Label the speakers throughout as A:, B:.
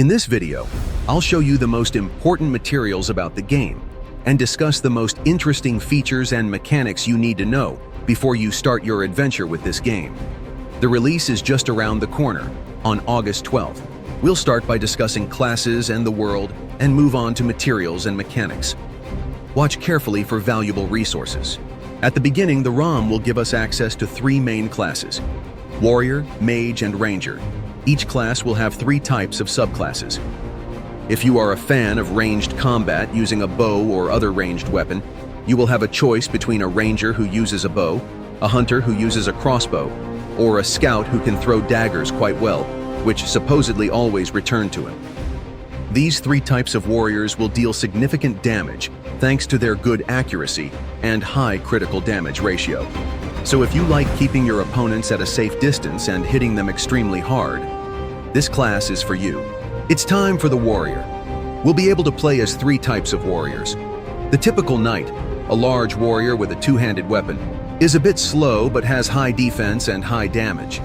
A: In this video, I'll show you the most important materials about the game and discuss the most interesting features and mechanics you need to know before you start your adventure with this game. The release is just around the corner, on August 12th. We'll start by discussing classes and the world and move on to materials and mechanics. Watch carefully for valuable resources. At the beginning, the ROM will give us access to 3 main classes: Warrior, Mage, and Ranger. Each class will have 3 types of subclasses. If you are a fan of ranged combat using a bow or other ranged weapon, you will have a choice between a ranger who uses a bow, a hunter who uses a crossbow, or a scout who can throw daggers quite well, which supposedly always return to him. These 3 types of warriors will deal significant damage thanks to their good accuracy and high critical damage ratio. So if you like keeping your opponents at a safe distance and hitting them extremely hard, this class is for you. It's time for the warrior. We'll be able to play as 3 types of warriors. The typical knight, a large warrior with a 2-handed weapon, is a bit slow but has high defense and high damage.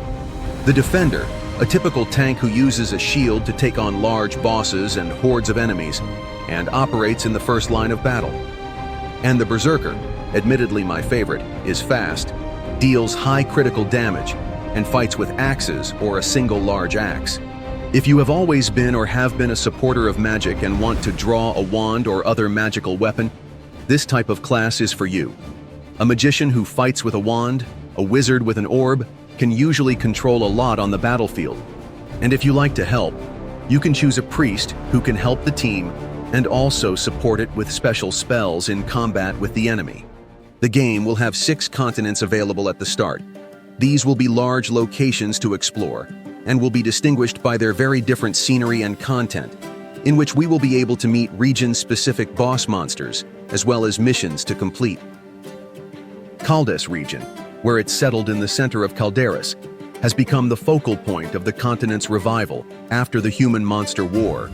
A: The defender, a typical tank who uses a shield to take on large bosses and hordes of enemies, and operates in the first line of battle. And the berserker, admittedly my favorite, is fast, deals high critical damage, and fights with axes or a single large axe. If you have always been or have been a supporter of magic and want to draw a wand or other magical weapon, this type of class is for you. A magician who fights with a wand, a wizard with an orb, can usually control a lot on the battlefield. And if you like to help, you can choose a priest who can help the team and also support it with special spells in combat with the enemy. The game will have 6 continents available at the start. These will be large locations to explore and will be distinguished by their very different scenery and content, in which we will be able to meet region-specific boss monsters as well as missions to complete. Caldes region, where it's settled in the center of Calderis, has become the focal point of the continent's revival after the human-monster war.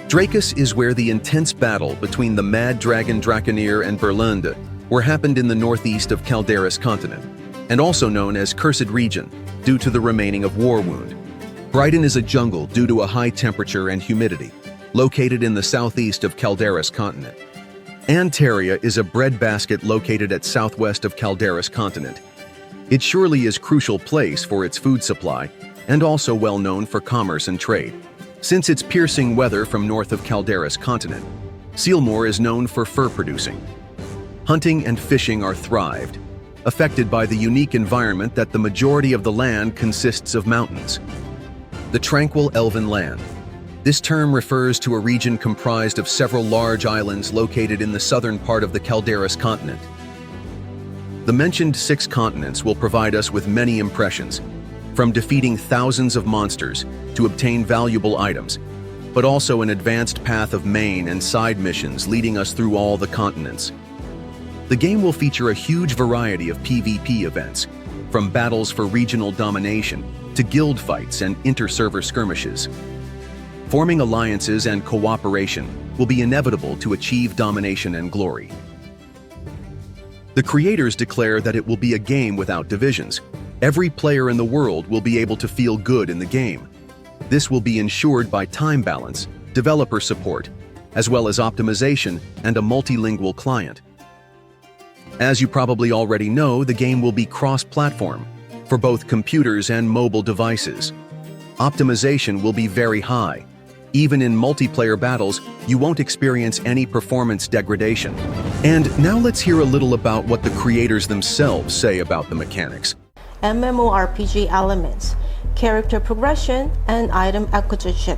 A: Drakus is where the intense battle between the Mad Dragon Draconir and Berlinde were happened in the northeast of Calderis continent, and also known as Cursed Region, due to the remaining of War Wound. Brighton is a jungle due to a high temperature and humidity, located in the southeast of Calderis continent. Antaria is a breadbasket located at southwest of Calderis continent. It surely is a crucial place for its food supply, and also well known for commerce and trade. Since its piercing weather from north of Calderis continent, Sealmore is known for fur producing. Hunting and fishing are thrived, affected by the unique environment that the majority of the land consists of mountains. The Tranquil Elven Land. This term refers to a region comprised of several large islands located in the southern part of the Calderis continent. The mentioned 6 continents will provide us with many impressions, from defeating thousands of monsters to obtain valuable items, but also an advanced path of main and side missions leading us through all the continents. The game will feature a huge variety of PvP events, from battles for regional domination to guild fights and inter-server skirmishes. Forming alliances and cooperation will be inevitable to achieve domination and glory. The creators declare that it will be a game without divisions. Every player in the world will be able to feel good in the game. This will be ensured by time balance, developer support, as well as optimization and a multilingual client. As you probably already know, the game will be cross-platform for both computers and mobile devices. Optimization will be very high. Even in multiplayer battles, you won't experience any performance degradation. And now let's hear a little about what the creators themselves say about the mechanics.
B: MMORPG elements, character progression, and item acquisition.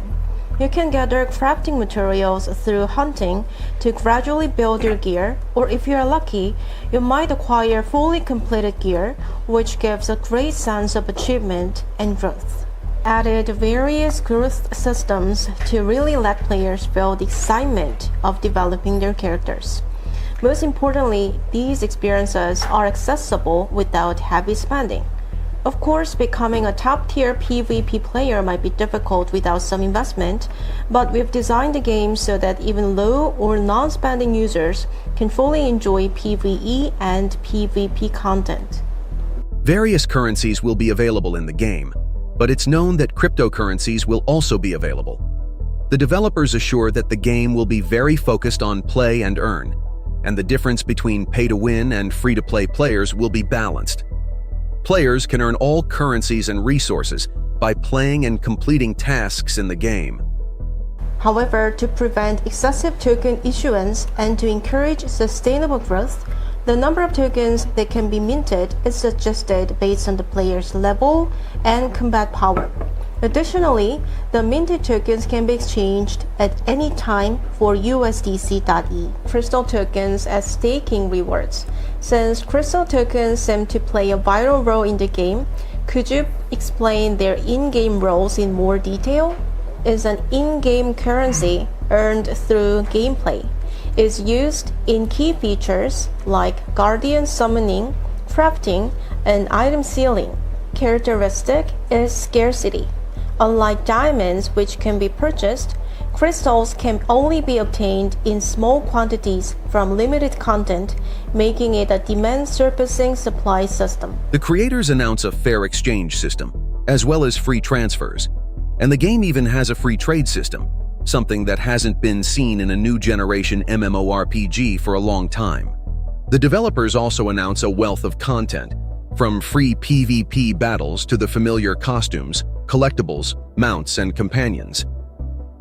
B: You can gather crafting materials through hunting to gradually build your gear, or if you are lucky, you might acquire fully completed gear, which gives a great sense of achievement and growth. Added various growth systems to really let players feel the excitement of developing their characters. Most importantly, these experiences are accessible without heavy spending. Of course, becoming a top-tier PvP player might be difficult without some investment, but we've designed the game so that even low or non-spending users can fully enjoy PvE and PvP content.
A: Various currencies will be available in the game. but it's known that cryptocurrencies will also be available. The developers assure that the game will be very focused on play and earn, and the difference between pay-to-win and free-to-play players will be balanced. Players can earn all currencies and resources by playing and completing tasks in the game.
B: However, to prevent excessive token issuance and to encourage sustainable growth, the number of tokens that can be minted is adjusted based on the player's level and combat power. Additionally, the minted tokens can be exchanged at any time for USDC.E Crystal tokens as staking rewards. Since Crystal tokens seem to play a vital role in the game, could you explain their in-game roles in more detail? Is an in-game currency earned through gameplay. Is used in key features like Guardian summoning, crafting, and item sealing. Characteristic is scarcity. Unlike diamonds, which can be purchased, crystals can only be obtained in small quantities from limited content, making it a demand-surfacing supply system.
A: The creators announce a fair exchange system, as well as free transfers, and the game even has a free trade system, something that hasn't been seen in a new generation MMORPG for a long time. The developers also announce a wealth of content, from free PvP battles to the familiar costumes, collectibles, mounts, and companions.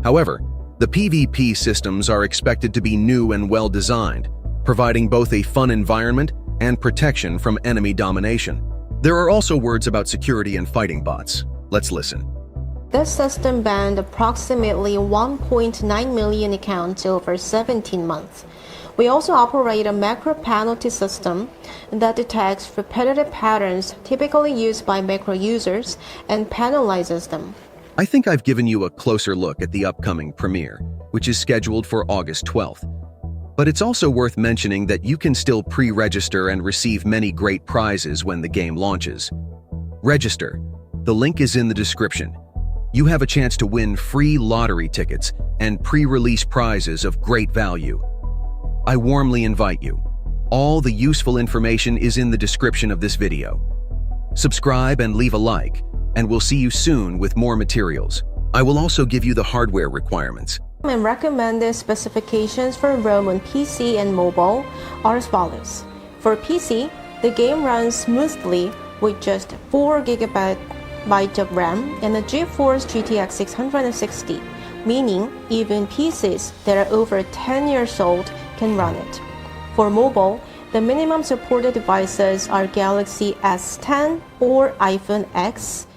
A: However, the PvP systems are expected to be new and well-designed, providing both a fun environment and protection from enemy domination. There are also words about security and fighting bots. Let's listen.
B: This system banned approximately 1.9 million accounts over 17 months. We also operate a macro penalty system that detects repetitive patterns typically used by macro users and penalizes them.
A: I think I've given you a closer look at the upcoming premiere, which is scheduled for August 12th. But it's also worth mentioning that you can still pre-register and receive many great prizes when the game launches. Register. The link is in the description. You have a chance to win free lottery tickets and pre-release prizes of great value. I warmly invite you. All the useful information is in the description of this video. Subscribe and leave a like, and we'll see you soon with more materials. I will also give you the hardware requirements.
B: And recommended specifications for ROM on PC and mobile are as follows. For PC, the game runs smoothly with just 4 GB of RAM and a GeForce GTX 660, meaning even PCs that are over 10 years old can run it. For mobile, the minimum supported devices are Galaxy S10 or iPhone X,